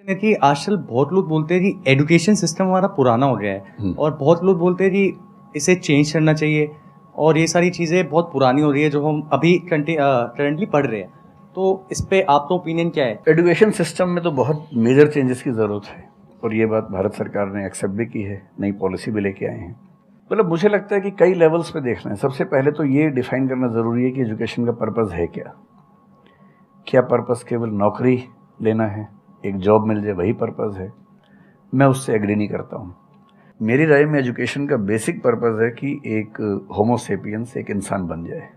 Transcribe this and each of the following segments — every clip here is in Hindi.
है कि आजकल बहुत लोग बोलते हैं कि एजुकेशन सिस्टम हमारा पुराना हो गया है और बहुत लोग बोलते हैं कि इसे चेंज करना चाहिए और ये सारी चीज़ें बहुत पुरानी हो रही है जो हम अभी करंटली पढ़ रहे हैं। तो इस पे आपका ओपिनियन क्या है? एजुकेशन सिस्टम में तो बहुत मेजर चेंजेस की ज़रूरत है और ये बात भारत सरकार ने एक्सेप्ट भी की है, नई पॉलिसी भी लेके आए हैं। मतलब मुझे लगता है कि कई लेवल्स पे देखना है। सबसे पहले तो ये डिफाइन करना ज़रूरी है कि एजुकेशन का पर्पज़ है क्या। क्या पर्पज़ केवल नौकरी लेना है, एक जॉब मिल जाए वही पर्पज़ है? मैं उससे एग्री नहीं करता हूँ। मेरी राय में एजुकेशन का बेसिक पर्पज़ है कि एक होमो सेपियंस एक इंसान बन जाए,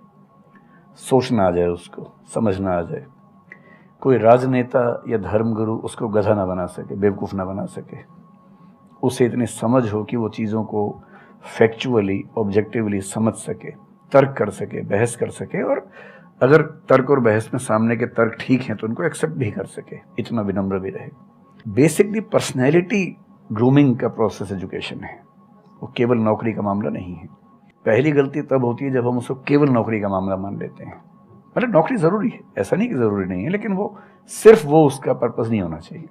सोचना आ जाए, उसको समझना आ जाए। कोई राजनेता या धर्मगुरु उसको गधा ना बना सके, बेवकूफ़ ना बना सके। उसे इतनी समझ हो कि वो चीज़ों को फैक्चुअली ऑब्जेक्टिवली समझ सके, तर्क कर सके, बहस कर सके, और अगर तर्क और बहस में सामने के तर्क ठीक हैं तो उनको एक्सेप्ट भी कर सके, इतना विनम्र भी रहे। बेसिकली पर्सनैलिटी ग्रूमिंग का प्रोसेस एजुकेशन है, वो केवल नौकरी का मामला नहीं है। पहली गलती तब होती है जब हम उसको केवल नौकरी का मामला मान लेते हैं। मतलब नौकरी ज़रूरी है, ऐसा नहीं कि ज़रूरी नहीं है, लेकिन वो सिर्फ वो उसका पर्पज़ नहीं होना चाहिए।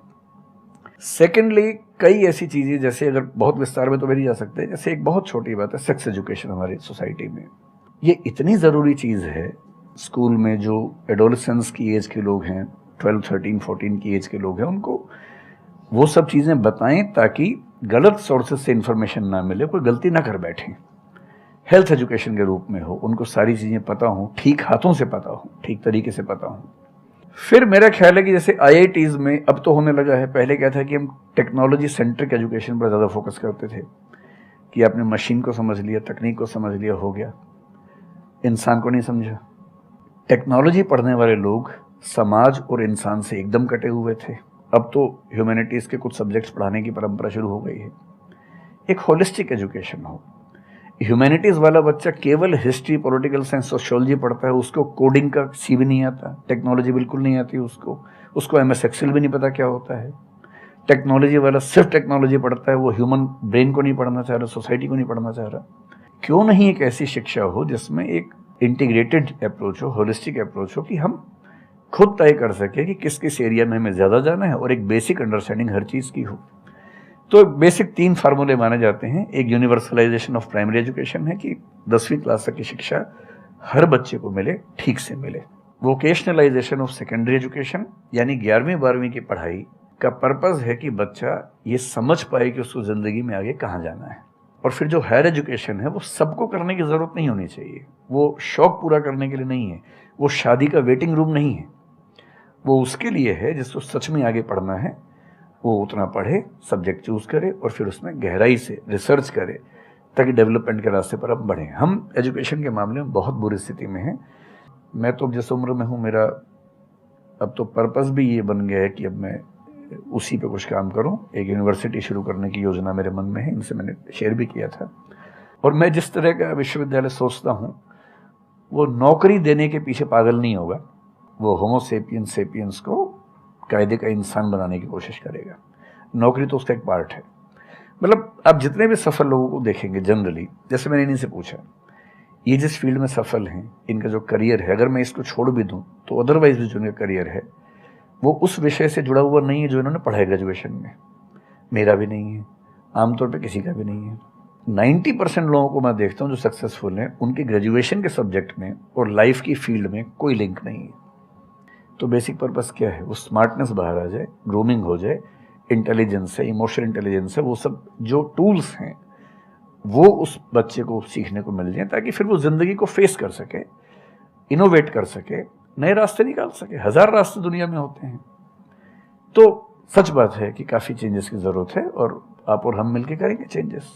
सेकेंडली, कई ऐसी चीज़ें, जैसे अगर बहुत विस्तार में तो भी नहीं जा सकते, जैसे एक बहुत छोटी बात है सेक्स एजुकेशन हमारी सोसाइटी में। ये इतनी ज़रूरी चीज़ है। स्कूल में जो एडोलेसेंस की एज के लोग हैं, 12, 13, 14 की एज के लोग हैं, उनको वो सब चीज़ें बताएं ताकि गलत सोर्सेज से इंफॉर्मेशन ना मिले, कोई गलती ना कर बैठें। हेल्थ एजुकेशन के रूप में हो, उनको सारी चीज़ें पता हों, ठीक हाथों से पता हो, ठीक तरीके से पता हो। फिर मेरा ख्याल है कि जैसे IITs में अब तो होने लगा है, पहले क्या था कि हम टेक्नोलॉजी सेंट्रिक एजुकेशन पर ज़्यादा फोकस करते थे कि आपने मशीन को समझ लिया, तकनीक को समझ लिया, हो गया, इंसान को नहीं समझा। टेक्नोलॉजी पढ़ने वाले लोग समाज और इंसान से एकदम कटे हुए थे। अब तो ह्यूमैनिटीज़ के कुछ सब्जेक्ट्स पढ़ाने की परंपरा शुरू हो गई है। एक होलिस्टिक एजुकेशन हो। ह्यूमैनिटीज़ वाला बच्चा केवल हिस्ट्री, पॉलिटिकल साइंस, सोशियोलॉजी पढ़ता है, उसको कोडिंग का सी भी नहीं आता, टेक्नोलॉजी बिल्कुल नहीं आती उसको MS एक्सेल भी नहीं पता क्या होता है। टेक्नोलॉजी वाला सिर्फ टेक्नोलॉजी पढ़ता है, वो ह्यूमन ब्रेन को नहीं पढ़ना चाह रहा, सोसाइटी को नहीं पढ़ना चाह रहा। क्यों नहीं एक ऐसी शिक्षा हो जिसमें एक इंटीग्रेटेड अप्रोच हो, होलिस्टिक अप्रोच हो, कि हम खुद तय कर सके कि किस किस एरिया में हमें ज़्यादा जाना है और एक बेसिक अंडरस्टैंडिंग हर चीज़ की हो। तो बेसिक 3 फार्मूले माने जाते हैं। एक यूनिवर्सलाइजेशन ऑफ प्राइमरी एजुकेशन है कि 10वीं क्लास तक की शिक्षा हर बच्चे को मिले, ठीक से मिले। वोकेशनलाइजेशन ऑफ सेकेंडरी एजुकेशन, यानी 11वीं 12वीं की पढ़ाई का पर्पज़ है कि बच्चा ये समझ पाए कि उसको ज़िंदगी में आगे कहाँ जाना है। और फिर जो हायर एजुकेशन है वो सबको करने की ज़रूरत नहीं होनी चाहिए, वो शौक पूरा करने के लिए नहीं है, वो शादी का वेटिंग रूम नहीं है, वो उसके लिए है जिसको सच में आगे पढ़ना है। वो उतना पढ़े, सब्जेक्ट चूज़ करे और फिर उसमें गहराई से रिसर्च करे ताकि डेवलपमेंट के रास्ते पर अब बढ़ें। हम एजुकेशन के मामले में बहुत बुरी स्थिति में हैं। मैं तो जिस उम्र में हूँ, मेरा अब तो पर्पज़ भी ये बन गया है कि अब मैं उसी पे कुछ काम करूँ। एक यूनिवर्सिटी शुरू करने की योजना मेरे मन में है, इनसे मैंने शेयर भी किया था। और मैं जिस तरह का विश्वविद्यालय सोचता हूँ, वो नौकरी देने के पीछे पागल नहीं होगा, वो होमो सेपियंस को कायदे का इंसान बनाने की कोशिश करेगा। नौकरी तो उसका एक पार्ट है। मतलब आप जितने भी सफल लोगों को देखेंगे जनरली, जैसे मैंने इन्हीं से पूछा, ये जिस फील्ड में सफल हैं, इनका जो करियर है, अगर मैं इसको छोड़ भी दूं तो अदरवाइज भी जो इनका करियर है वो उस विषय से जुड़ा हुआ नहीं है जो इन्होंने पढ़ा है ग्रेजुएशन में। मेरा भी नहीं है, आमतौर पर किसी का भी नहीं है। 90% लोगों को मैं देखता हूँ जो सक्सेसफुल हैं, उनके ग्रेजुएशन के सब्जेक्ट में और लाइफ की फील्ड में कोई लिंक नहीं है। तो बेसिक पर्पस क्या है? वो स्मार्टनेस बाहर आ जाए, ग्रूमिंग हो जाए, इंटेलिजेंस है, इमोशनल इंटेलिजेंस है, वो सब जो टूल्स हैं वो उस बच्चे को सीखने को मिल जाए ताकि फिर वो ज़िंदगी को फेस कर सके, इनोवेट कर सके, नए रास्ते निकाल सके। 1000 रास्ते दुनिया में होते हैं। तो सच बात है कि काफ़ी चेंजेस की ज़रूरत है और आप और हम मिलकर करेंगे चेंजेस।